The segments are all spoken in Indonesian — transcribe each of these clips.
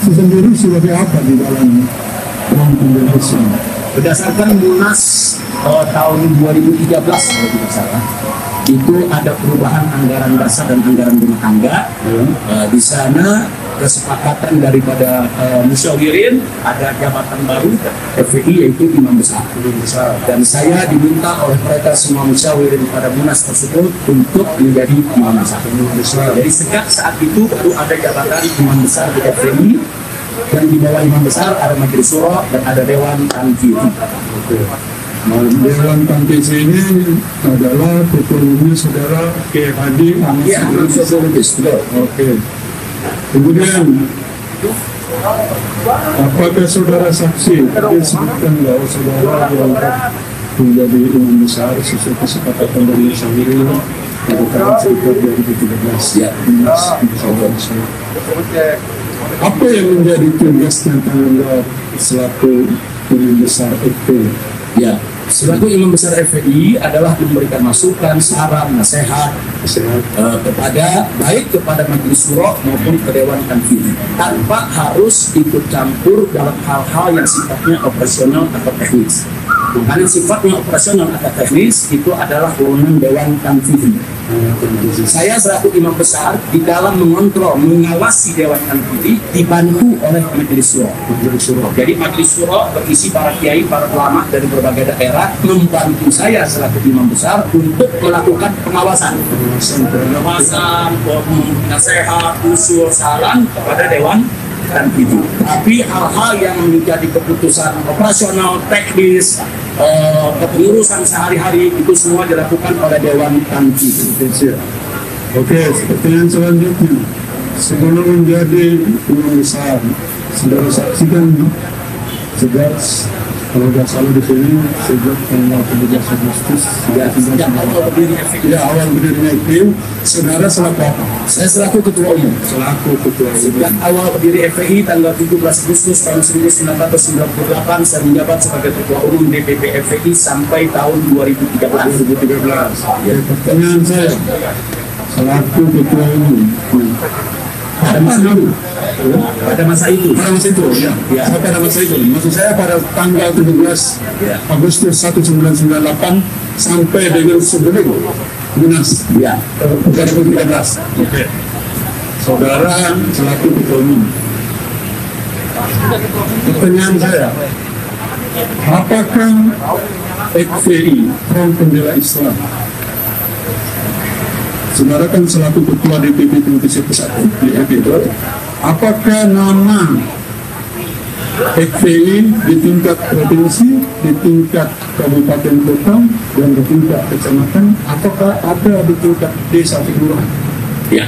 sendiri sebagai apa di dalam ruang penjelasan? Berdasarkan Munas tahun 2013 kalau tidak salah, itu ada perubahan anggaran dasar dan anggaran rumah tangga. Di sana kesepakatan daripada musyawirin ada jabatan baru FPI yaitu imam besar. Dan saya diminta oleh mereka semua musyawirin pada Munas tersebut untuk menjadi imam besar. Jadi sejak saat itu baru ada jabatan imam besar di FPI, dan di bawah imam besar ada majelis syuro dan ada dewan tanfizi. Dewan tanfizi ini adalah ketuanya saudara Kiai Haji Ahmad Syaikhul. Oke. Kemudian apakah saudara saksi? Tadi sebutkan bahwa saudara diangkat menjadi imam besar sesuai kesepakatan dari musyawirin pada tahun sekitar 2013. Ya. Apa yang menjadi tugasnya tanggung jawab selaku imam besar FPI? Ya, selaku imam besar FPI adalah memberikan masukan, saran, nasihat kepada majelis syuro maupun ke dewan tanfizi, tanpa harus ikut campur dalam hal-hal yang sifatnya operasional atau teknis. Karena sifatnya operasional atau teknis itu adalah wewenang dewan tanfizi. Saya selaku imam besar di dalam mengontrol, mengawasi dewan tanfizi dibantu oleh majelis syuro. Jadi majelis syuro berisi para kiai, para ulama dari berbagai daerah membantu saya selaku imam besar untuk melakukan pengawasan, nasihat, usul, saran kepada dewan tanfizi. Tapi hal-hal yang menjadi keputusan operasional, teknis, kepengurusan sehari-hari itu semua dilakukan oleh dewan tanfizi. Oke, pertanyaan selanjutnya. Sebelum menjadi imam besar, saudara saksikan sejak, kalau tidak salah di sini, sejak tanggal 17 Agustus Sejak awal berdiri FPI. awal berdirinya FPI, saudara selaku apa? Saya selaku ketua umum. Selaku ketua umum. Sejak awal berdiri FPI tanggal 17 Agustus tahun 1998 saya menjabat sebagai ketua umum DPP FPI sampai tahun 2013. Ya, pertanyaan saya, selaku ketua umum, Pada masa itu, pada masa itu, Ya. pada masa itu, maksud saya pada tanggal 17 Ya. Agustus 1998 sampai dengan sebelum Munas ya, 2013. Oke. Saudara selaku ketua umum. Pertanyaan saya, apakah FPI, Front Pembela Islam, saudara kan selaku ketua DPP Provinsi Pusat di FPI, apakah nama FPI di tingkat provinsi, di tingkat kabupaten kota, dan di tingkat kecamatan, apakah ada di tingkat desa kelurahan? ya.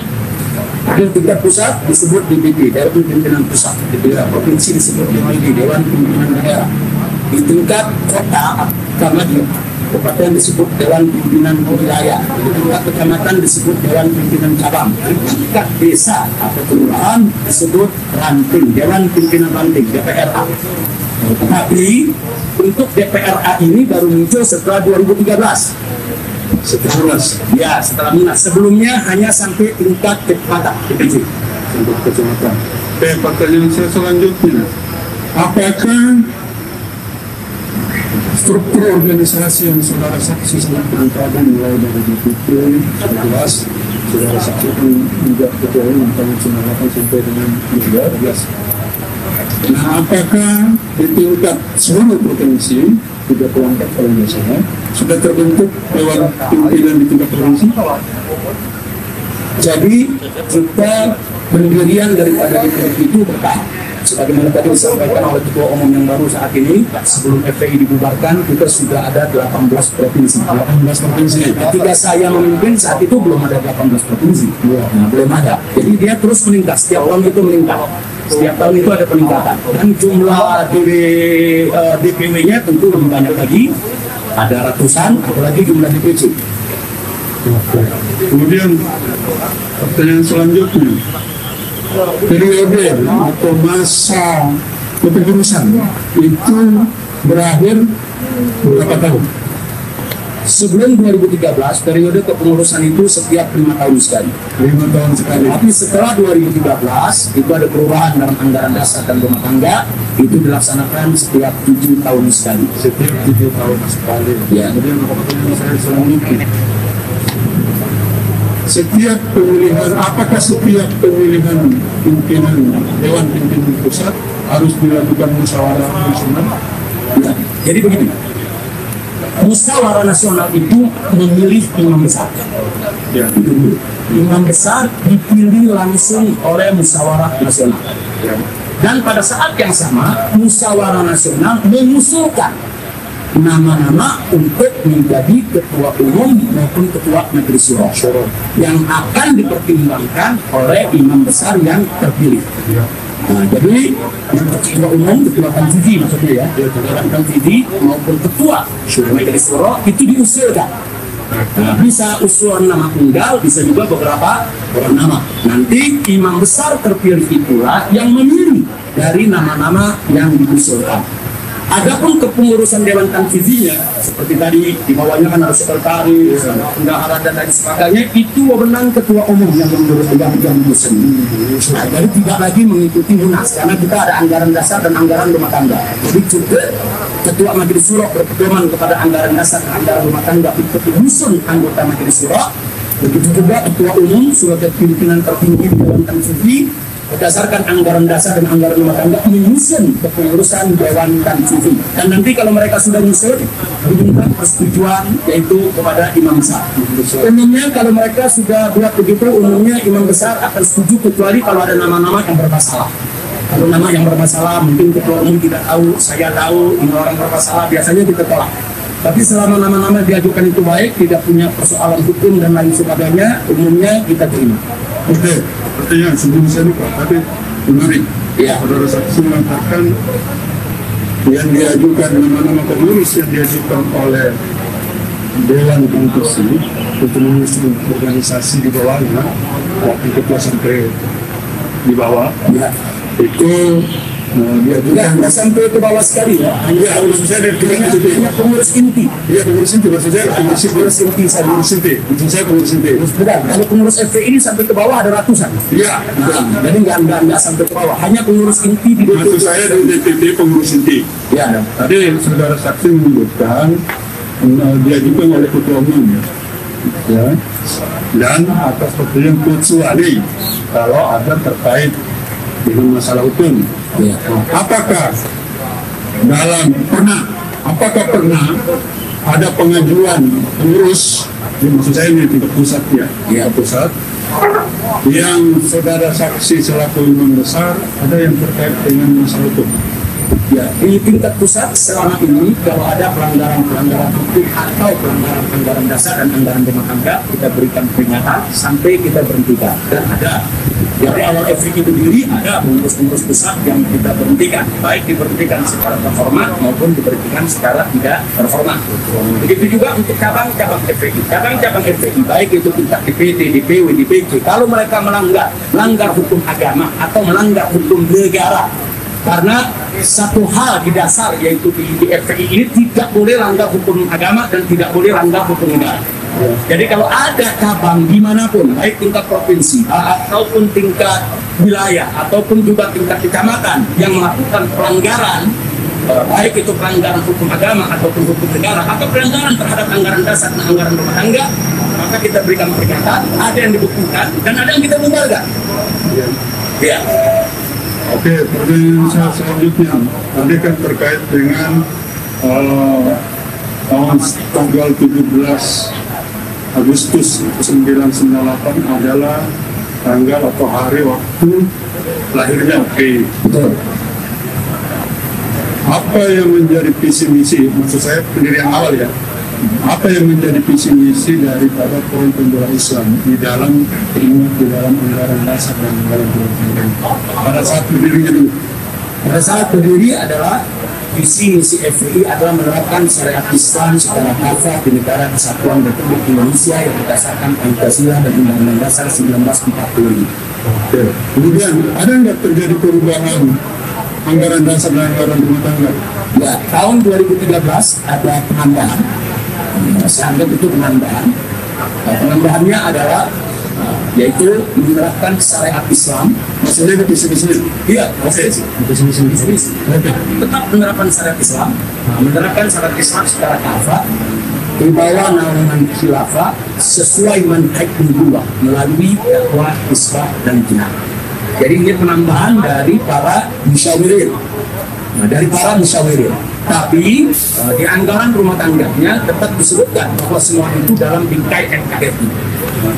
Di tingkat pusat disebut DPP, Dewan Pimpinan Pusat. Di tingkat provinsi disebut DPD, Dewan Pimpinan Daerah. Di tingkat kota, karena di kabupaten disebut Dewan Pimpinan Wilayah. Di tingkat kecamatan disebut Dewan Pimpinan Cabang. Di tingkat desa atau kelurahan disebut ranting, Dewan Pimpinan Ranting, DPRA. Tapi untuk DPRA ini baru muncul setelah 2013. Setelah Munas. Sebelumnya hanya sampai tingkat kecamatan, DPC. Untuk kecamatan. Pertanyaan saya selanjutnya, apakah struktur organisasi yang saudara saksi sangat beragam, mulai dari DPP 11, saudara saksi juga ketua umum tahun 98 sampai dengan 2012. Nah, apakah di tingkat seluruh provinsi, 34 kalau nggak salah, sudah terbentuk dewan pimpinan di tingkat provinsi? Jadi kita pendirian daripada DPP itu bertahap. Sebagaimana tadi disampaikan oleh ketua umum yang baru saat ini, sebelum FPI dibubarkan kita sudah ada 18 provinsi. 18 provinsi. Ketika saya memimpin saat itu belum ada 18 provinsi, belum ada. Jadi dia terus meningkat, setiap tahun itu meningkat. Setiap tahun itu ada peningkatan. Dan jumlah DPW-nya tentu lebih banyak lagi, ada ratusan, apalagi jumlah DPC. Kemudian pertanyaan selanjutnya, periode atau masa kepengurusan itu berakhir berapa tahun? Sebelum 2013, periode kepengurusan itu setiap 5 tahun sekali. 5 tahun sekali. Tapi setelah 2013, itu ada perubahan dalam anggaran dasar dan rumah tangga, itu dilaksanakan setiap 7 tahun sekali. Setiap 7 tahun sekali. Ya. Kemudian pertanyaan saya selanjutnya, setiap pemilihan, apakah setiap pemilihan pimpinan Dewan Pimpinan Pusat harus dilakukan musyawarah nasional? Ya. Jadi begini, musyawarah nasional itu memilih imam besar. Ya. Imam besar dipilih langsung oleh musyawarah nasional. Ya. Dan pada saat yang sama, musyawarah nasional mengusulkan nama-nama untuk menjadi ketua umum maupun ketua majelis syuro yang akan dipertimbangkan oleh imam besar yang terpilih. Ya. Nah, jadi untuk ketua umum, ketua tanfidhi maksudnya ya, ketua tanfidhi maupun ketua majelis syuro itu diusulkan. Nah, bisa usulan nama tunggal, bisa juga beberapa nama. Nanti imam besar terpilih itulah yang memilih dari nama-nama yang diusulkan. Adapun kepengurusan Dewan Tanfidhinya, seperti tadi di bawahnya kan harus sekretaris, bendahara dan lain sebagainya, itu wewenang ketua umum yang menurut yang musim. Nah, jadi tidak lagi mengikuti munas karena kita ada anggaran dasar dan anggaran rumah tangga. Jadi juga ketua majelis syuro berpedoman kepada anggaran dasar dan anggaran rumah tangga untuk menyusun anggota majelis syuro. Begitu juga ketua umum surat pimpinan tertinggi di Dewan Tanfidhi berdasarkan anggaran dasar dan anggaran rumah tangga menyusun kepengurusan Dewan Tanfidhi. Dan nanti kalau mereka sudah menyusun, diminta persetujuan yaitu kepada imam besar. Umumnya kalau mereka sudah buat begitu, umumnya imam besar akan setuju kecuali kalau ada nama-nama yang bermasalah. Kalau nama yang bermasalah, mungkin ketua umum tidak tahu, saya tahu, ini orang bermasalah, biasanya kita tolak. Tapi selama nama-nama diajukan itu baik, tidak punya persoalan hukum dan lain sebagainya, umumnya kita terima. Oke, pertanyaan sebelum saya lupa, tapi menarik. Ya. Saudara saksi mengatakan yang diajukan nama-nama pengurus yang diajukan oleh Dewan Tanfidhi untuk mengusung organisasi di bawahnya, wakil ketua sampai di bawah, Ya. itu diajukan. Nggak sampai ke bawah sekali ya. Iya, maksud saya dari itu. Hanya pengurus inti. Iya, pengurus inti, maksud saya pengurus inti, saya pengurus inti. Maksud saya pengurus inti. Benar, kalau pengurus FPI ini sampai ke bawah ada ratusan. Iya, Nah, jadi nggak sampai ke bawah. Hanya pengurus inti di DPP. maksud saya dari DPP pengurus inti. Ya. Tadi saudara saksi menyebutkan diajukan oleh ketua umum, ya, dan atas persetujuan kecuali kalau ada terkait dengan masalah hukum. Ya. Apakah pernah ada pengajuan pengurus, maksud saya ini tingkat pusat ya, tingkat pusat, yang saudara saksi selaku imam besar ada yang terkait dengan masalah hukum? Ya, di tingkat pusat selama ini kalau ada pelanggaran hukum atau pelanggaran anggaran dasar dan anggaran rumah tangga, kita berikan peringatan sampai kita berhentikan. Dan ada dari awal FPI itu sendiri ada pengurus-pengurus besar yang kita berhentikan, baik diberhentikan secara performa maupun diberhentikan secara tidak performa. Begitu juga untuk cabang-cabang FPI, cabang-cabang FPI baik itu tingkat DPT, DPW, DPC, kalau mereka melanggar hukum agama atau melanggar hukum negara. Karena satu hal di dasar yaitu di FPI ini tidak boleh langgar hukum agama dan tidak boleh langgar hukum negara. Jadi kalau ada cabang dimanapun, baik tingkat provinsi ataupun tingkat wilayah ataupun juga tingkat kecamatan yang melakukan pelanggaran, baik itu pelanggaran hukum agama ataupun hukum negara atau pelanggaran terhadap anggaran dasar dan anggaran rumah tangga, maka kita berikan peringatan. Ada yang dibuktikan dan ada yang kita bubarkan. Ya. Oke, pertanyaan saya selanjutnya tadi kan terkait dengan tanggal 17 Agustus 1998 adalah tanggal atau hari waktu lahirnya FPI. Betul. Apa yang menjadi visi misi, maksud saya pendirian awal ya, apa yang menjadi visi misi daripada Forum Pembela Islam di dalam anggaran dasar dan anggaran rumah tangga pada saat berdirinya dulu? Pada saat berdiri adalah visi misi FPI adalah menerapkan syariat Islam secara kafah di negara kesatuan Republik Indonesia yang berdasarkan Pancasila dan Undang-Undang Dasar 1945. Kemudian ada nggak terjadi perubahan anggaran dasar dan anggaran rumah tangga? Ya, tahun 2013 ada penambahan Saya anggap itu penambahan. Penambahannya adalah yaitu menerapkan syariat Islam. Maksudnya ke sini. Iya, tetap menerapkan syariat Islam, menerapkan syariat Islam secara kafah di bawah naungan khilafah sesuai manhaj nubuwah melalui dakwah, islah dan jinah. Jadi ini penambahan dari para musyawirin. Dari para musyawirin. Tapi di anggaran rumah tangganya tetap disebutkan bahwa semua itu dalam bingkai NKRI.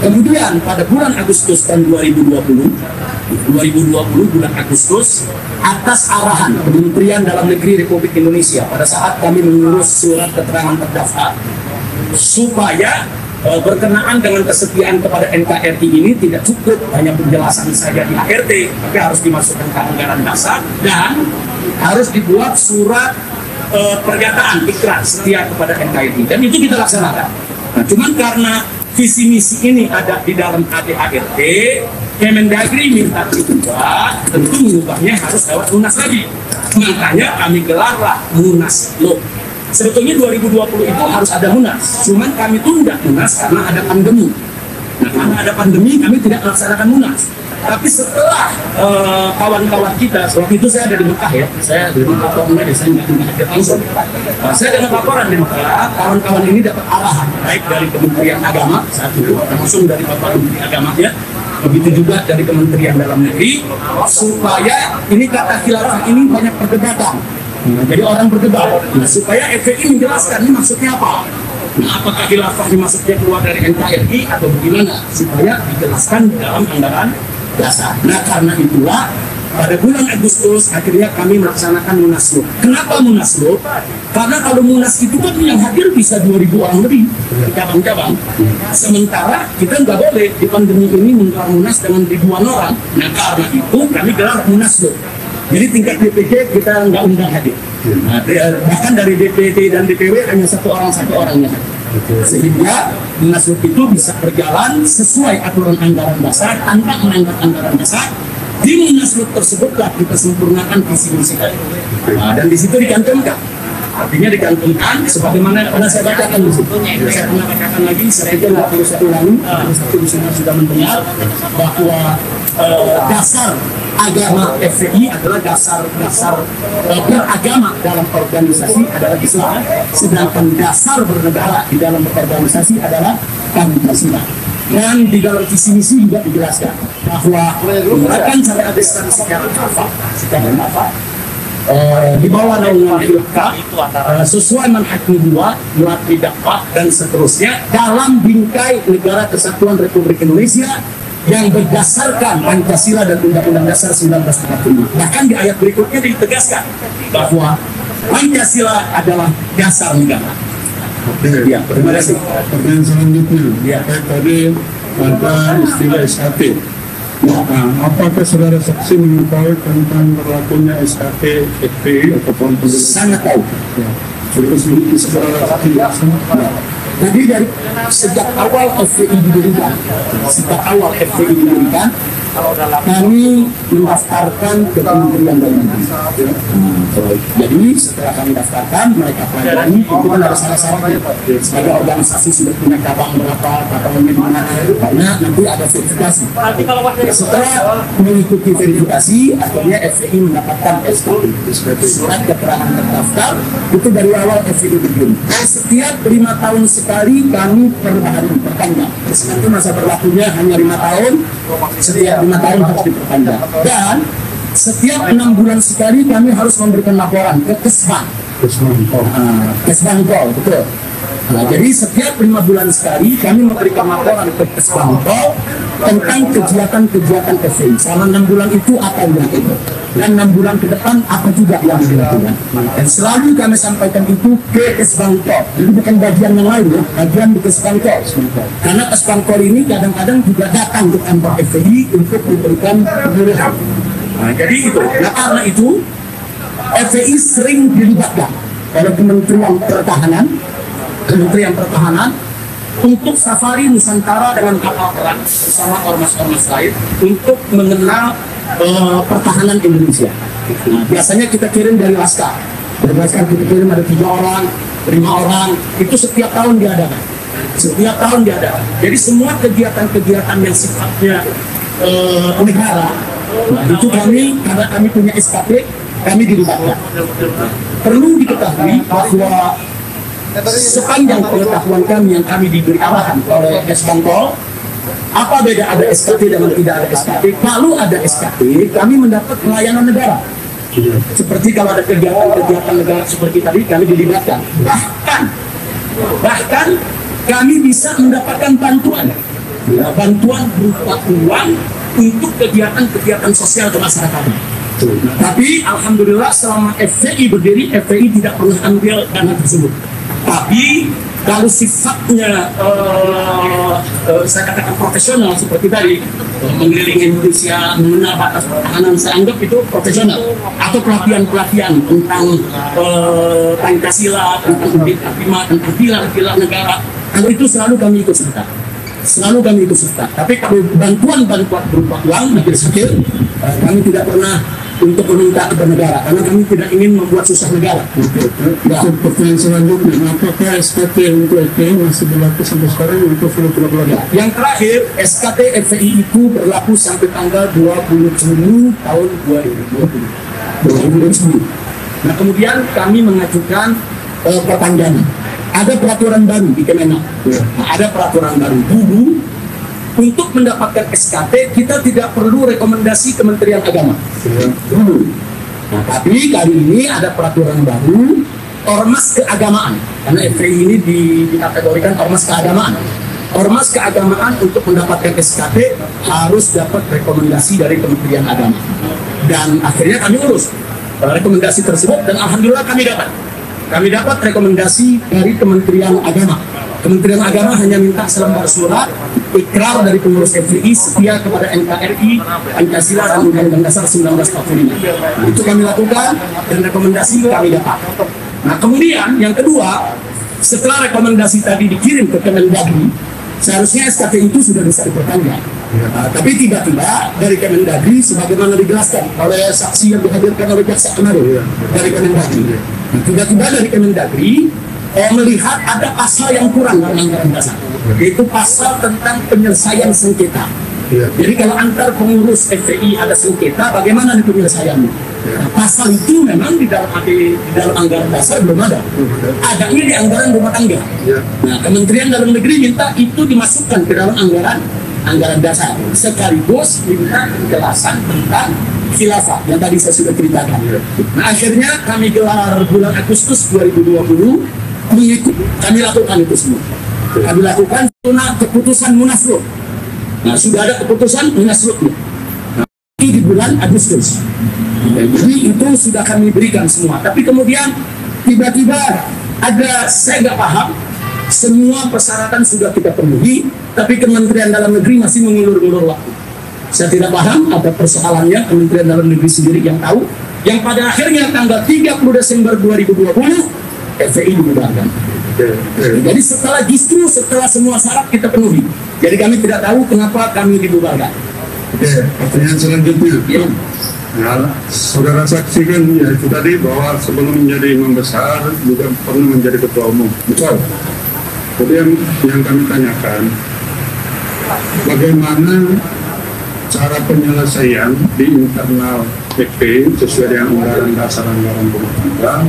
Kemudian pada bulan Agustus tahun 2020 bulan Agustus, atas arahan Kementerian Dalam Negeri Republik Indonesia pada saat kami mengurus surat keterangan terdaftar supaya berkenaan dengan kesetiaan kepada NKRI ini tidak cukup hanya penjelasan saja di ART, tapi harus dimasukkan ke anggaran dasar dan harus dibuat surat pernyataan ikrar setia kepada NKRI, dan itu kita laksanakan. Nah, cuman karena visi misi ini ada di dalam ADART, Kemendagri minta diubah, tentu mengubahnya harus lewat Munas lagi. Makanya kami gelarlah Munas Loh. Sebetulnya 2020 itu harus ada Munas, cuman kami tunda Munas karena ada pandemi. Nah, karena ada pandemi kami tidak melaksanakan Munas. Tapi setelah kawan-kawan kita, waktu itu saya ada di Mekah ya, saya di Mekah, saya nggak langsung. Saya dengan laporan di Mekah, kawan-kawan ini dapat arahan baik dari Kementerian Agama satu, langsung dari Bapak Menteri Agamanya, begitu juga dari Kementerian Dalam Negeri, supaya ini kata khilafah ini banyak perdebatan. Jadi orang berdebat, supaya FPI menjelaskan ini maksudnya apa. Nah, apakah khilafah ini maksudnya keluar dari NKRI atau bagaimana, supaya dijelaskan dalam anggaran dasar. Nah, karena itulah pada bulan Agustus akhirnya kami melaksanakan Munaslup. Kenapa Munaslup? Karena kalau Munas itu kan yang hadir bisa 2.000 orang lebih di cabang-cabang. Sementara kita nggak boleh di pandemi ini menggelar Munas dengan ribuan orang. Nah, karena itu kami gelar Munaslup. Jadi tingkat DPC kita nggak undang hadir. Nah, bahkan dari DPT dan DPW hanya satu orangnya. Sehingga Munaslup itu bisa berjalan sesuai aturan anggaran dasar tanpa melanggar anggaran dasar. Di Munaslup tersebutlah kita sempurnakan visi misi. Nah, dan di situ dicantumkan. Artinya dicantumkan sebagaimana pernah saya bacakan di situ. Saya pernah bacakan lagi, saya itu 21 lalu, satu di sana sudah mendengar bahwa dasar agama FPI adalah dasar beragama dalam organisasi adalah Islam, sedangkan dasar bernegara di dalam berorganisasi adalah Pancasila. Dan di dalam visi misi juga dijelaskan bahwa menggunakan syariat Islam secara kafah, di bawah naungan khilafah sesuai manhaj nubuwah melalui dakwah dan seterusnya dalam bingkai Negara Kesatuan Republik Indonesia yang berdasarkan Pancasila dan Undang-Undang Dasar 1945. Bahkan di ayat berikutnya ditegaskan bahwa Pancasila adalah dasar negara. Ya, terima kasih. Pertanyaan selanjutnya, Ya. tadi ada istilah SKT. Nah, apakah saudara saksi mengetahui tentang berlakunya SKT FPI ataupun Sangat tahu. Ya. Terus saudara saksi Jadi dari sejak awal FPI didirikan, kami mendaftarkan ke Kementerian Dalam Negeri. Jadi setelah kami daftarkan, mereka pelajari, itu kan ada syarat-syaratnya. Sebagai organisasi sudah punya cabang berapa, cabangnya di mana, karena nanti ada verifikasi. Setelah mengikuti verifikasi, akhirnya FPI mendapatkan SKT, surat keterangan terdaftar. Itu dari awal FPI berdiri. Setiap 5 tahun sekali kami perbaharui, perpanjang. Itu masa berlakunya hanya 5 tahun. Setiap 5 tahun harus diperpanjang, dan setiap 6 bulan sekali kami harus memberikan laporan ke Kesbang. Kesbangpol, betul. Nah, jadi setiap 5 bulan sekali kami memberikan laporan ke Kesbangpol tentang kegiatan-kegiatan FPI. Selama 6 bulan itu apa yang itu, dan 6 bulan ke depan apa juga yang dilakukan. Dan selalu kami sampaikan itu ke Kesbangpol. Jadi bukan bagian yang lain ya, bagian di Kesbangpol. Karena Kesbangpol ini kadang-kadang juga datang ke kantor FPI untuk memberikan penyuluhan. Nah, jadi itu. Nah, karena itu FPI sering dilibatkan oleh Kementerian Pertahanan untuk safari Nusantara dengan kapal perang bersama ormas-ormas lain untuk mengenal pertahanan Indonesia. Nah, biasanya kita kirim dari Laskar. Berdasarkan kita kirim ada 3 orang, 5 orang, itu setiap tahun diadakan. Setiap tahun diadakan. Jadi semua kegiatan-kegiatan yang sifatnya negara, nah, itu kami, karena kami punya SKP, kami dilibatkan. Perlu diketahui bahwa sepanjang pengetahuan kami yang kami diberi arahan oleh S-Bangkol, apa beda ada SKP dengan tidak ada SKP? Kalau ada SKP, kami mendapat pelayanan negara. Seperti kalau ada kegiatan negara seperti tadi, kami dilibatkan. Bahkan kami bisa mendapatkan bantuan. Bantuan berupa uang untuk kegiatan-kegiatan sosial ke masyarakat. Tapi alhamdulillah selama FPI berdiri, FPI tidak pernah ambil dana tersebut. Tapi kalau sifatnya saya katakan profesional seperti tadi, mengelilingi Indonesia, mengenal batas pertahanan, saya anggap itu profesional. Atau pelatihan-pelatihan tentang Pancasila, tentang Bima, tentang pilar-pilar negara, kalau itu selalu kami ikut serta. Selalu kami ikut serta. Tapi kalau bantuan-bantuan berupa uang, kami tidak pernah untuk meminta kepada negara, karena kami tidak ingin membuat susah negara. Pertanyaan selanjutnya, apakah SKT untuk FPI masih berlaku sampai sekarang untuk seluruh keluarga? Yang terakhir, SKT FPI itu berlaku sampai tanggal 20 Juni tahun 2020. Nah, kemudian kami mengajukan perpanjangan. Ada peraturan baru di Kemenak. Nah, ada peraturan baru dulu. Untuk mendapatkan SKT, kita tidak perlu rekomendasi Kementerian Agama. Dulu. Nah, tapi kali ini ada peraturan baru, ormas keagamaan. Karena FPI ini dikategorikan ormas keagamaan. Ormas keagamaan untuk mendapatkan SKT harus dapat rekomendasi dari Kementerian Agama. Dan akhirnya kami urus rekomendasi tersebut, dan alhamdulillah kami dapat. Kami dapat rekomendasi dari Kementerian Agama. Kementerian Agama hanya minta selembar surat ikrar dari pengurus FPI setia kepada NKRI, Pancasila dan Undang-Undang Dasar 1945. Itu kami lakukan dan rekomendasi kami dapat. Nah, kemudian yang kedua, setelah rekomendasi tadi dikirim ke Kemendagri, seharusnya SKT itu sudah bisa diperpanjang. Tapi tiba-tiba dari Kemendagri, sebagaimana dijelaskan oleh saksi yang dihadirkan oleh jaksa kemarin dari Kemendagri, tiba-tiba dari Kemendagri melihat ada pasal yang kurang dalam anggaran dasar, yaitu pasal tentang penyelesaian sengketa. Jadi kalau antar pengurus FPI ada sengketa, bagaimana penyelesaiannya? Nah, pasal itu memang di dalam anggaran dasar belum ada. Adanya di anggaran rumah tangga. Nah, Kementerian Dalam Negeri minta itu dimasukkan ke dalam anggaran dasar, sekaligus minta penjelasan tentang khilafah yang tadi saya sudah ceritakan. Nah, akhirnya kami gelar bulan Agustus 2020. Kami lakukan itu semua. Kami lakukan keputusan munaslup. Nah, sudah ada keputusan munaslup. Nah, itu di bulan Agustus. Jadi itu sudah kami berikan semua. Tapi kemudian tiba-tiba ada, saya nggak paham, semua persyaratan sudah kita penuhi, tapi Kementerian Dalam Negeri masih mengulur-ulur waktu. Saya tidak paham apa persoalannya, Kementerian Dalam Negeri sendiri yang tahu. Yang pada akhirnya tanggal 30 Desember 2020 FPI dibubarkan. Jadi justru setelah semua syarat kita penuhi. Jadi kami tidak tahu kenapa kami dibubarkan. Pertanyaan selanjutnya. Nah, saudara saksikan ya itu tadi bahwa sebelum menjadi imam besar juga pernah menjadi ketua umum. Betul. Kemudian yang kami tanyakan, bagaimana cara penyelesaian di internal FPI sesuai dengan anggaran dasar anggaran rumah tangga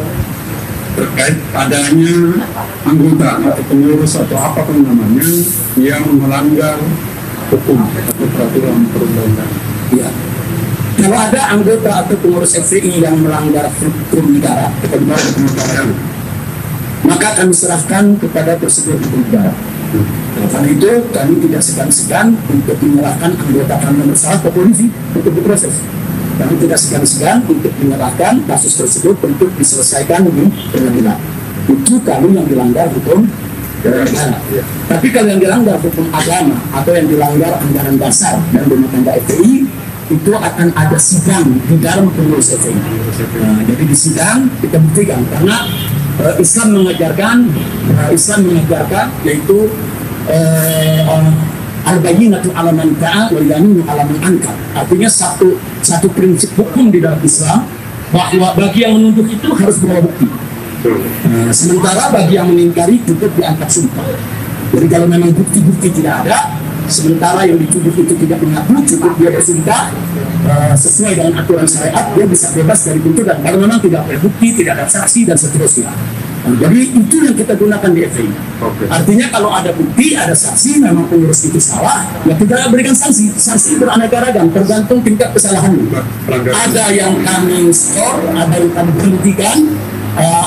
terkait adanya anggota atau pengurus atau apapun namanya yang melanggar hukum atau peraturan perundang-undangan. Ya. Kalau ada anggota atau pengurus FPI yang melanggar hukum negara, maka kami serahkan kepada prosedur hukum negara. Karena itu kami tidak segan-segan untuk menyerahkan anggota kami yang bersalah ke polisi untuk diproses. Kami tidak segan-segan untuk menyerahkan kasus tersebut untuk diselesaikan di pengadilan. Itu kami yang dilanggar hukum negara. Tapi kalau yang dilanggar hukum agama atau yang dilanggar anggaran dasar dan rumah tangga FPI, itu akan ada sidang di dalam pengurus FPI. Nah, jadi di sidang kita buktikan karena Islam mengajarkan yaitu al-bayyinatu 'ala man ta'a wal yaminu 'ala man ankar. Artinya satu prinsip hukum di dalam Islam, bahwa bagi yang menuduh itu harus bawa bukti. Sementara bagi yang mengingkari cukup diangkat sumpah. Jadi kalau memang bukti-bukti tidak ada, sementara yang dituduh itu tidak mengaku, cukup dia bersumpah sesuai dengan aturan syariat, dia bisa bebas dari tuntutan. Kalau memang tidak ada bukti, tidak ada saksi dan seterusnya. Jadi itu yang kita gunakan di FPI. Artinya kalau ada bukti, ada saksi, memang pengurus itu salah, ya kita berikan sanksi. Sanksi beraneka ragam, tergantung tingkat kesalahannya. Ada yang kami skor, ada yang kami berhentikan,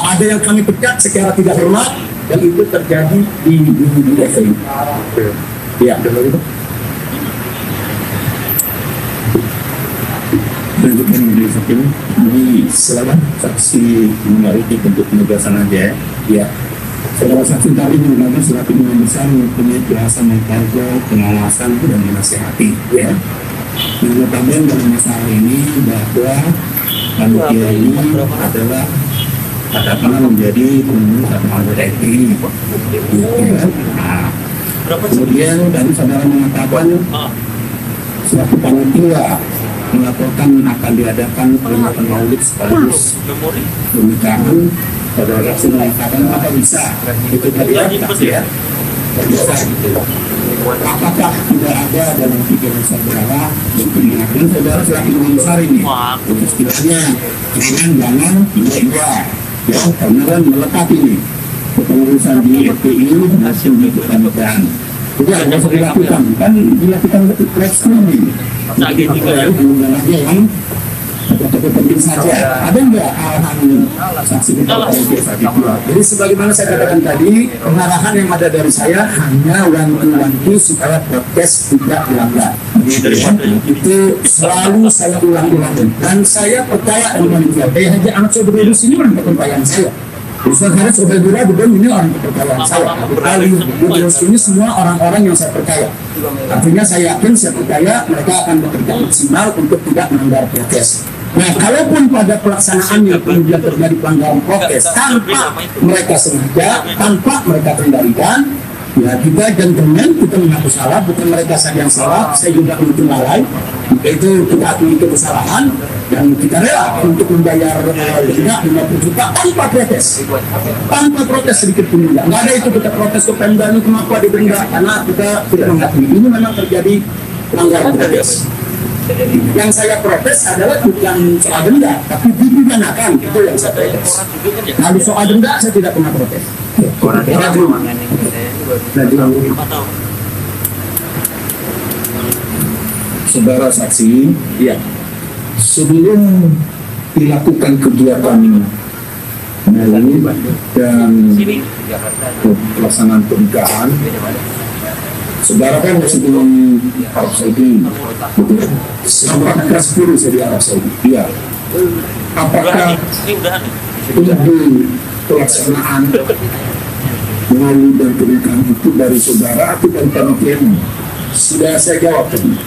ada yang kami pecat secara tidak hormat, dan itu terjadi di FPI. Ya, lanjutkan di sini. Ini silakan saksi mengariki bentuk penugasan aja ya. Saudara saksi tadi menggunakan surat penugasan mempunyai kelasan yang terjauh, pengawasan dan menasihati ya. Yang notabene dalam masalah ini bahwa panitia ini adalah katakanlah menjadi pengurus atau anggota FPI ya. Kemudian tadi saudara mengatakan suatu panitia melaporkan akan diadakan peringatan maulid sekaligus pernikahan. Saudara saksi mengatakan apa bisa itu tadi ya, bisa gitu. Apakah tidak ada dalam pikiran saudara untuk mengingatkan saudara selaku besar ini istilahnya jangan iya ya karena kan melekat ini kepengurusan di FPI hasil di pernikahan. Jadi ada yang dilakukan, kan dilakukan screening. Jadi yang penting saja. Ada nggak arahan saksi kita? Jadi sebagaimana saya katakan tadi, pengarahan yang ada dari saya hanya wanti-wanti supaya prokes tidak dilanggar. Itu selalu saya ulang-ulang dan saya percaya dengan dia. Kayak Haji Ahmad Soebul ini orang kepercayaan saya. Ustaz Haris Ubaidullah ini orang kepercayaan saya. Kali ini semua orang-orang yang saya percaya. Artinya saya yakin, saya percaya mereka akan bekerja maksimal untuk tidak melanggar prokes. Nah, kalaupun pada pelaksanaannya kemudian terjadi pelanggaran prokes tanpa mereka sengaja, tanpa mereka kendalikan, ya kita gentleman, kita mengaku salah, bukan mereka saja yang salah, saya juga untuk lalai. Itu kita akui kesalahan dan kita rela untuk membayar denda 50 juta tanpa protes sedikit pun juga. Nggak ada itu kita protes ke Pemda ini kenapa didenda, karena kita tidak mengakui ini memang terjadi pelanggaran prokes. Yang saya protes adalah bukan soal denda, tapi dipidanakan, itu yang saya protes. Lalu soal denda saya tidak pernah protes. Saudara saksi, ya, sebelum dilakukan kegiatan ini dan pelaksanaan pernikahan, saudara kan sebelum Arab Saudi, selama kelas 10 saya di Arab Saudi, ya. Apakah untuk pelaksanaan maulid dan pernikahan itu dari saudara atau dari panitia? Sudah saya jawab tadi.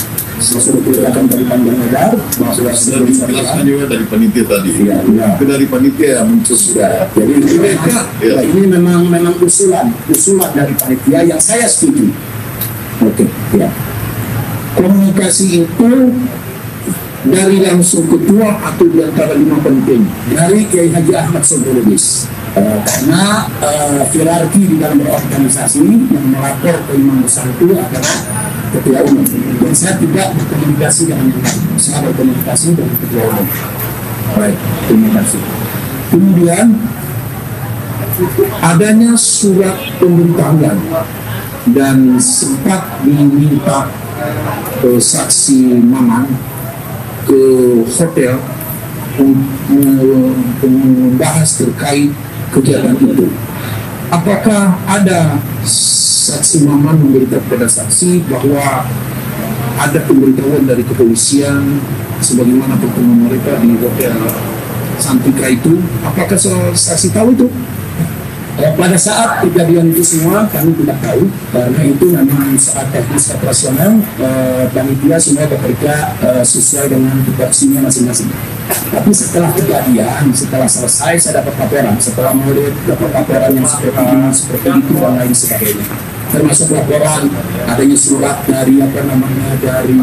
Saya sudah ceritakan dari panjang lebar bahwa penjelasan juga dari panitia tadi. Ya. Itu dari panitia yang muncul sudah. Jadi ini memang usulan dari panitia yang saya setuju. Oke, ya. Komunikasi itu dari langsung ketua atau di antara 5 penting dari Kiai Haji Ahmad Soebul. Karena hierarki di dalam berorganisasi yang melapor ke imam besar itu adalah ketua umum, dan saya tidak berkomunikasi dengan yang lain, saya berkomunikasi dengan ketua umum. Baik, terima kasih. Kemudian adanya surat pemberitahuan dan sempat diminta saksi Maman ke hotel untuk membahas terkait kegiatan itu. Apakah ada saksi Maman memberitahu kepada saksi bahwa ada pemberitahuan dari kepolisian sebagaimana pertemuan mereka di hotel Santika itu? Apakah saksi tahu itu? Pada saat kejadian itu semua kami tidak tahu, karena itu memang saat teknis operasional panitia semua bekerja sesuai dengan tugasnya masing-masing. Tapi setelah kejadian, setelah selesai saya dapat laporan, setelah melihat dapat laporan yang seperti itu dan lain sebagainya. Termasuk laporan adanya surat dari dari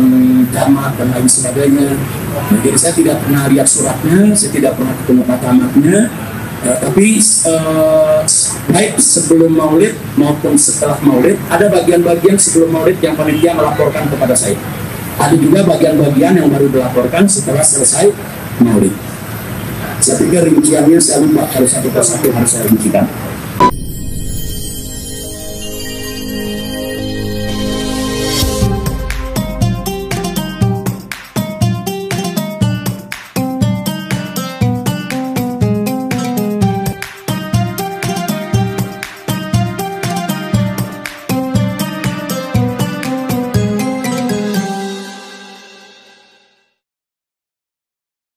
camat dan lain sebagainya. Nah, jadi saya tidak pernah lihat suratnya, saya tidak pernah ketemu Pak Camatnya, tapi baik sebelum Maulid maupun setelah Maulid, ada bagian-bagian sebelum Maulid yang panitia melaporkan kepada saya. Ada juga bagian-bagian yang baru dilaporkan setelah selesai Maulid. Saya pikir rinciannya saya lupa, harus satu persatu harus saya rincikan.